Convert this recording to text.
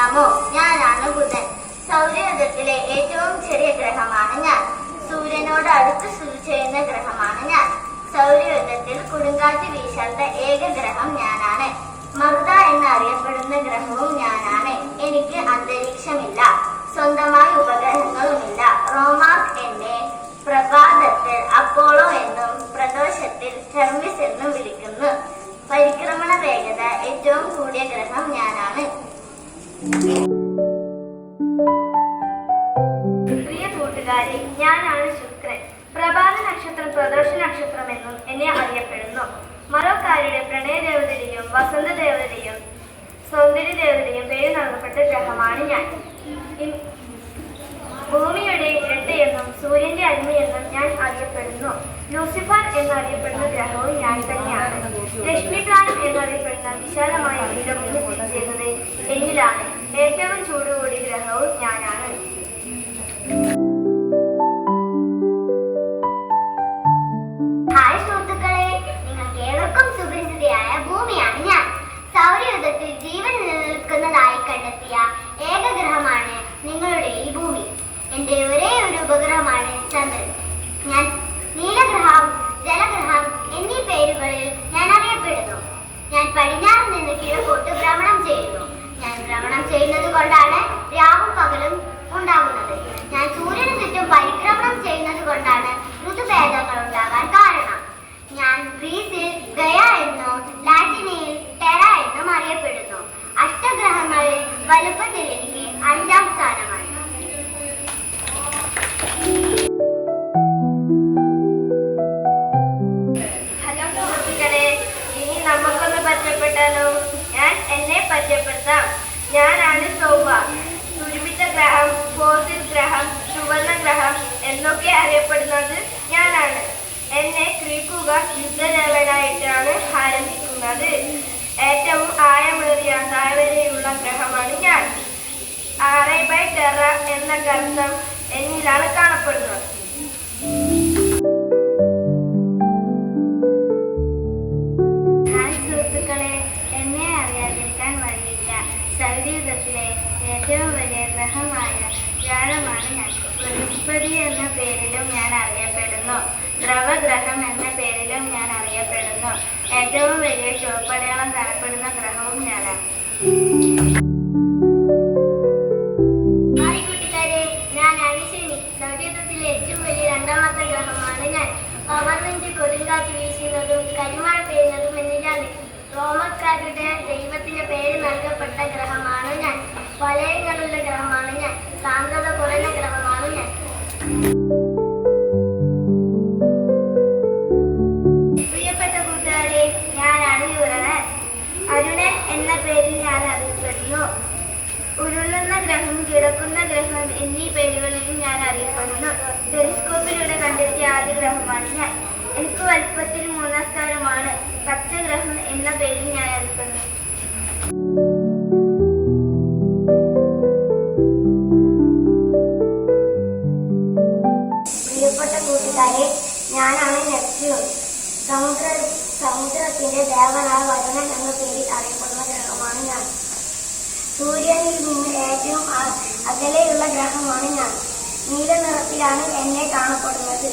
അറിയാമോ? ഞാനാണ് ബുധൻ. സൗരയൂഥത്തിലെ ഏറ്റവും ചെറിയ ഗ്രഹമാണ് ഞാൻ. സൂര്യനോട് അടുത്ത് സ്ഥിതി ചെയ്യുന്ന ഗ്രഹമാണ് ഞാൻ. സൗരയൂഥത്തിൽ കൊടുങ്കാറ്റ് വീശാത്ത ഏക ഗ്രഹം ഞാനാണ്. മർദ എന്നറിയപ്പെടുന്ന ഗ്രഹവും ഞാനാണ്. എനിക്ക് അന്തരീക്ഷമില്ല, സ്വന്തമായ ഉപഗ്രഹങ്ങളുമില്ല. റോമാർക്ക് എന്നെ പ്രഭാതത്തിൽ അപ്പോളോ എന്നും പ്രദോഷത്തിൽ ഹെർമിസ് എന്നും വിളിക്കുന്നു. പരിക്രമണ വേഗത ഏറ്റവും കൂടിയ ഗ്രഹം ഞാനാണ്. പ്രിയ കൂട്ടുകാരെ, ഞാനാണ് ശുക്രൻ. പ്രഭാത നക്ഷത്രം പ്രദോഷ നക്ഷത്രം എന്നും എന്നെ അറിയപ്പെടുന്നു. മറോക്കാരുടെ പ്രണയദേവതയുടെയും വസന്തദേവതയുടെയും സൗന്ദര്യദേവതയും പേര് നൽകപ്പെട്ട ഗ്രഹമാണ് ഞാൻ. ഭൂമിയുടെ ഇരട്ടയെന്നും സൂര്യന്റെ അടിമയെന്നും ഞാൻ അറിയപ്പെടുന്നു. ലൂസിഫർ എന്നറിയപ്പെടുന്ന ഗ്രഹവും ഞാൻ തന്നെയാണ്. രശ്മിപ്രായം എന്നറിയപ്പെടുന്ന വിശാലമായ ഗ്രഹത്തിൽ സ്ഥിതി ചെയ്യുന്നത് എന്നിലാണ്. ഏറ്റവും ചൂട് കൂടിയ ഗ്രഹവും ഞാനാണ്. ഹായ് സുഹൃത്തുക്കളെ, നിങ്ങൾക്ക് ഏവർക്കും സുപരിചിതയായ ഭൂമിയാണ് ഞാൻ. സൗരയൂഥത്തിൽ ജീവൻ നിലനിൽക്കുന്നതായി കണ്ടെത്തിയ ഏക ഗ്രഹമാണ് നിങ്ങളുടെ ഈ ഭൂമി. എന്റെ ഒരേ ഒരു ഉപഗ്രഹമാണ് ചന്ദ്രൻ. ഞാൻ നീലഗ്രഹം, ജലഗ്രഹം എന്നീ പേരുകളിൽ ഞാൻ അറിയപ്പെടുന്നു. ഞാൻ പടിഞ്ഞാറ് നിന്ന് കിഴക്കോട്ട് ഭ്രമണം ചെയ്യുന്നു. ഞാൻ ഭ്രമണം ചെയ്യുന്നത് കൊണ്ടാണ് രാവും പകലും ഉണ്ടാകുന്നത്. ഞാൻ സൂര്യന് ചുറ്റും പരിക്രമണം ചെയ്യുന്നത് കൊണ്ടാണ് ഋതുഭേദങ്ങൾ ഉണ്ടാകാൻ കാരണം. ഞാൻ ഗ്രീസിൽ ഗയ എന്നും ലാറ്റിനിൽ ടെറ എന്നും അറിയപ്പെടുന്നു. അഷ്ടഗ്രഹങ്ങളിൽ വലുപ്പത്തിൽ എനിക്ക് 5ാം സ്ഥാനമാണ്. ഹലോ സുഹൃത്തുക്കളെ, ഇനി നമുക്കൊന്ന് പരിചയപ്പെട്ടാലോ? ഞാൻ എന്നെ പരിചയപ്പെടുത്താം. ഞാനാണ് ചൊവ്വ. തുരുമ്പിച്ച ഗ്രഹം, ഫോസിൽ ഗ്രഹം, സുവർണ ഗ്രഹം എന്നൊക്കെ അറിയപ്പെടുന്നത് ഞാനാണ്. എന്നെ ഗ്രീക്കുകാർ യുദ്ധദേവനായിട്ടാണ് ആരംഭിക്കുന്നത്. ഏറ്റവും ആഴമേറിയ താഴ്വരയുള്ള ഗ്രഹമാണ് ഞാൻ. 6/10 എന്ന ഗർത്തം എന്നിലാണ് കാണപ്പെടുന്നത്. ഹായ് സുഹൃത്തുക്കളെ, എന്നെ അറിയാതിരിക്കാൻ വഴിയില്ല. സൗരയൂഥത്തിലെ ഏറ്റവും വലിയ ഗ്രഹമായ വ്യാഴമാണ് ഞാൻ. ബൃഹസ്പതി എന്ന പേരിലും ഞാൻ അറിയപ്പെടുന്നു. ദ്രവഗ്രഹം എന്ന പേരിലും ഞാൻ അറിയപ്പെടുന്നു. ഏറ്റവും വലിയ ചുവപ്പടയാളം കാണപ്പെടുന്ന ഗ്രഹവും ഞാനാണ്. ഹായ് കൂട്ടുകാരെ, ഞാനാണ് ശനി. സൗരയൂഥത്തിലെ ഏറ്റവും വലിയ 2ാമത്തെ ഗ്രഹമാണ് ഞാൻ. പവർവിഞ്ച് കൊടുങ്കാറ്റ് വീശുന്നതും കരിമഴ പെയ്യുന്നതും എന്നിലാണ്. റോമക്കാരുടെ ദൈവത്തിന്റെ പേര് നൽകപ്പെട്ട ഗ്രഹമാണ് ഞാൻ. വലയങ്ങളുള്ള ഗ്രഹമാണ് ഞാൻ. സാന്ദ്രത കുറഞ്ഞ ഗ്രഹമാണ് ഞാൻ. പ്രിയപ്പെട്ട കൂട്ടുകാരെ, ഞാനാണ് യുറനസ്. അരുണൻ എന്ന പേരിൽ ഞാൻ അറിയപ്പെടുന്നു. ഉരുളുന്ന ഗ്രഹം, കിടക്കുന്ന ഗ്രഹം എന്നീ പേരുകളിലും ഞാൻ അറിയപ്പെടുന്നു. ടെലിസ്കോപ്പിലൂടെ കണ്ടെത്തിയ ആദ്യ ഗ്രഹമാണ് ഞാൻ. എനിക്ക് വലുപ്പത്തിൽ 3ാം സ്ഥാനമാണ്. പച്ചഗ്രഹം എന്ന പേരിൽ ഞാൻ അറിയപ്പെടുന്നു. പ്രിയപ്പെട്ട കൂട്ടുകാരെ, ഞാനാണ് നെപ്റ്റ്യൂൺ. സമുദ്രത്തിന്റെ ദേവനായ വരുണൻ എന്ന പേരിൽ അറിയപ്പെടുന്ന ഗ്രഹമാണ് ഞാൻ. സൂര്യനിൽ നിന്ന് ഏറ്റവും അകലെയുള്ള ഗ്രഹമാണ് ഞാൻ. നീല നിറത്തിലാണ് എന്നെ കാണപ്പെടുന്നത്.